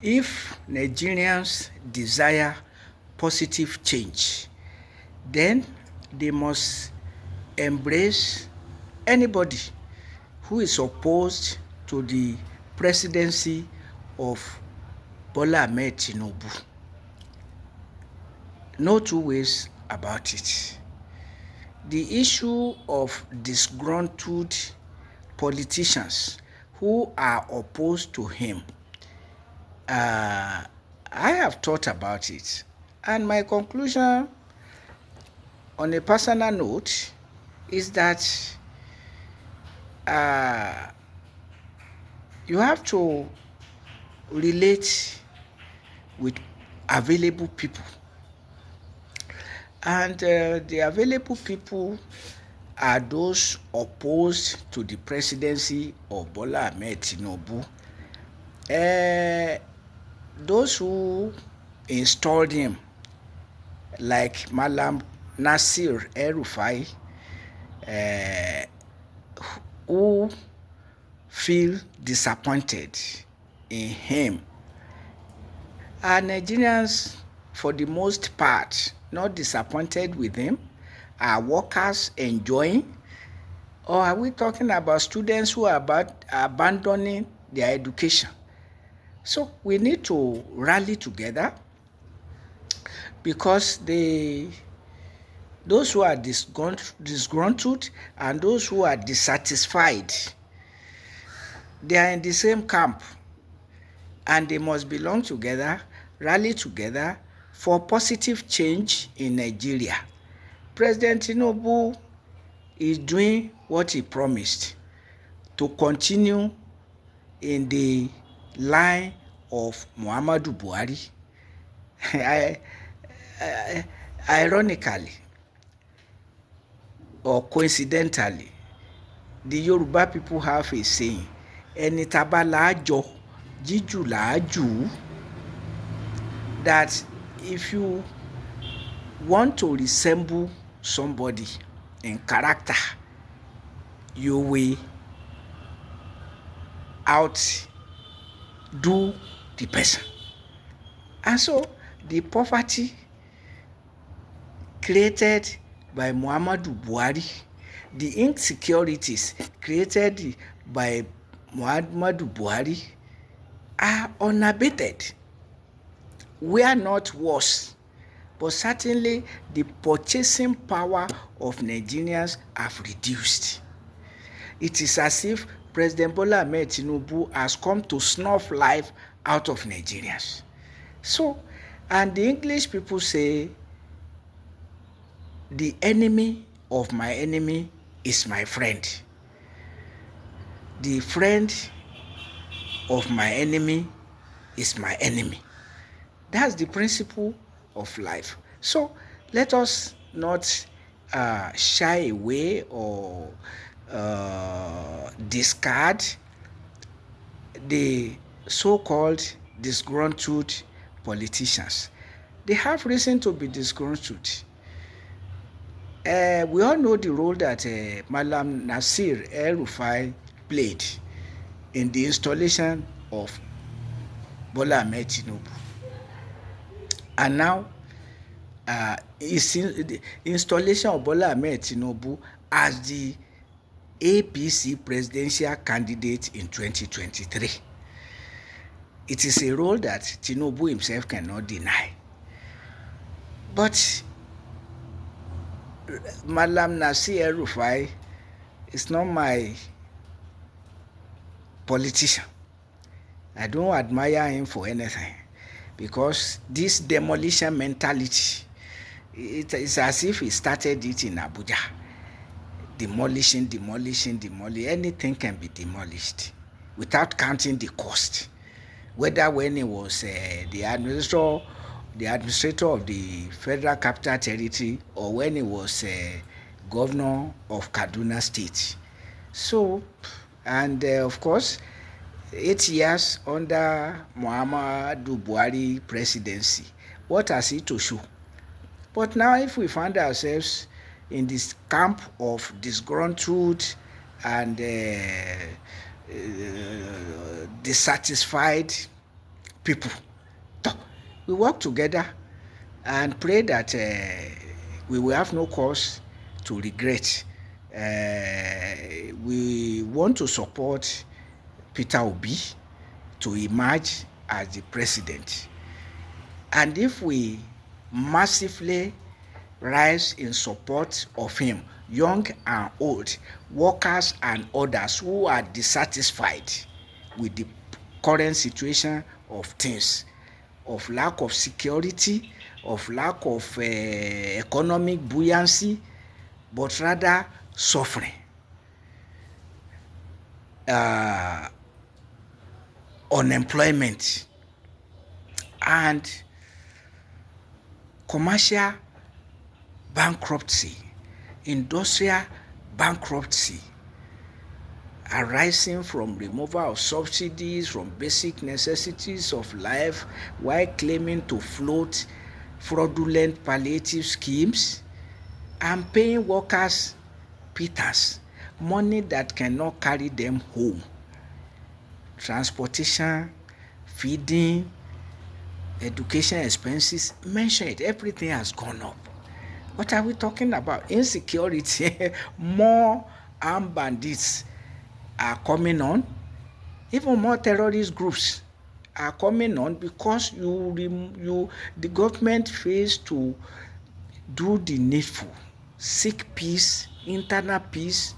If Nigerians desire positive change, then they must embrace anybody who is opposed to the presidency of Bola Ahmed Tinubu. No two ways about it. The issue of disgruntled politicians who are opposed to him, I have thought about it, and my conclusion on a personal note is that you have to relate with available people, and the available people are those opposed to the presidency of Bola Ahmed Tinubu. Those who installed him, like Malam Nasir El-Rufai, who feel disappointed in him, are Nigerians for the most part not disappointed with him? Are workers enjoying? Or are we talking about students who are abandoning their education? So we need to rally together, because those who are disgruntled and those who are dissatisfied, they are in the same camp, and they must belong together, rally together for positive change in Nigeria. President Tinubu is doing what he promised, to continue in the line of Muhammadu Buhari. Ironically or coincidentally, the Yoruba people have a saying, ẹni tá bá láàjọ jíjù làájù, that if you want to resemble somebody in character, you will outdo the person. And so the poverty created by Muhammadu Buhari, the insecurities created by Muhammadu Buhari are unabated. We are not worse, but certainly the purchasing power of Nigerians have reduced. It is as if President Bola Ahmed Tinubu has come to snuff life out of Nigerians. So, and the English people say, the enemy of my enemy is my friend. The friend of my enemy is my enemy. That's the principle of life. So let us not shy away or discard the so-called disgruntled politicians. They have reason to be disgruntled. We all know the role that Malam Nasir El-Rufai played in the installation of Bola Ahmed Tinubu. And now, the installation of Bola Ahmed Tinubu as the APC presidential candidate in 2023. It is a role that Tinubu himself cannot deny. But Malam Nasir El-Rufai is not my politician. I don't admire him for anything, because this demolition mentality, it is as if he started it in Abuja. Demolishing, anything can be demolished without counting the cost. Whether when he was the administrator of the Federal Capital Territory, or when he was governor of Kaduna State. So, and of course, 8 years under Muhammadu Buhari presidency, what has he to show? But now, if we find ourselves in this camp of disgruntled and dissatisfied people. So, we work together and pray that we will have no cause to regret. We want to support Peter Obi to emerge as the president. And if we massively rise in support of him, young and old, workers and others who are dissatisfied with the current situation of things, of lack of security, of lack of economic buoyancy, but rather suffering, unemployment, and commercial bankruptcy, industrial bankruptcy, arising from removal of subsidies from basic necessities of life while claiming to float fraudulent palliative schemes and paying workers pittance, money that cannot carry them home. Transportation, feeding, education expenses, mention it, everything has gone up. What are we talking about? Insecurity. More armed bandits are coming on. Even more terrorist groups are coming on because the government fails to do the needful, seek peace, internal peace.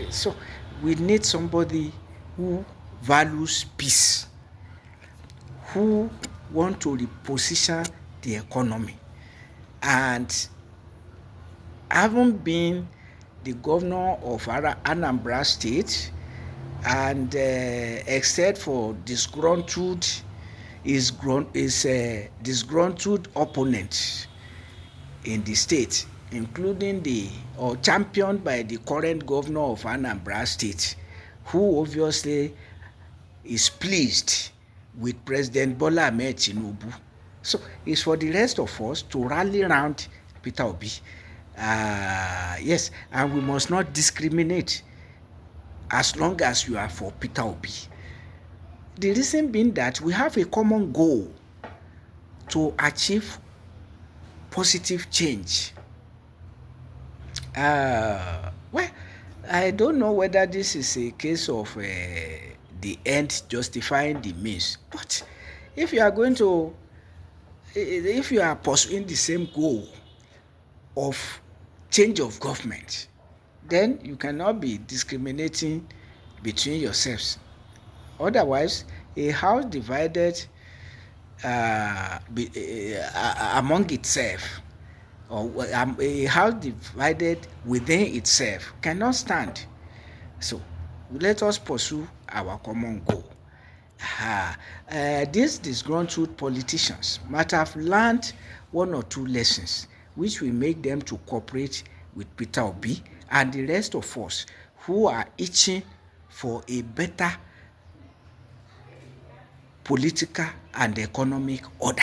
So we need somebody who values peace, who want to reposition the economy. And having been the governor of Anambra State, and except for disgruntled opponents in the state, including championed by the current governor of Anambra State, who obviously is pleased with President Bola Ahmed Tinubu. So it's for the rest of us to rally around Peter Obi. Yes, and we must not discriminate as long as you are for Peter Obi. The reason being that we have a common goal to achieve positive change. Well, I don't know whether this is a case of the end justifying the means, but if you are pursuing the same goal of change of government, then you cannot be discriminating between yourselves. Otherwise, a house divided among itself, or a house divided within itself, cannot stand. So let us pursue our common goal. These disgruntled politicians might have learned one or two lessons which will make them to cooperate with Peter Obi and the rest of us who are itching for a better political and economic order.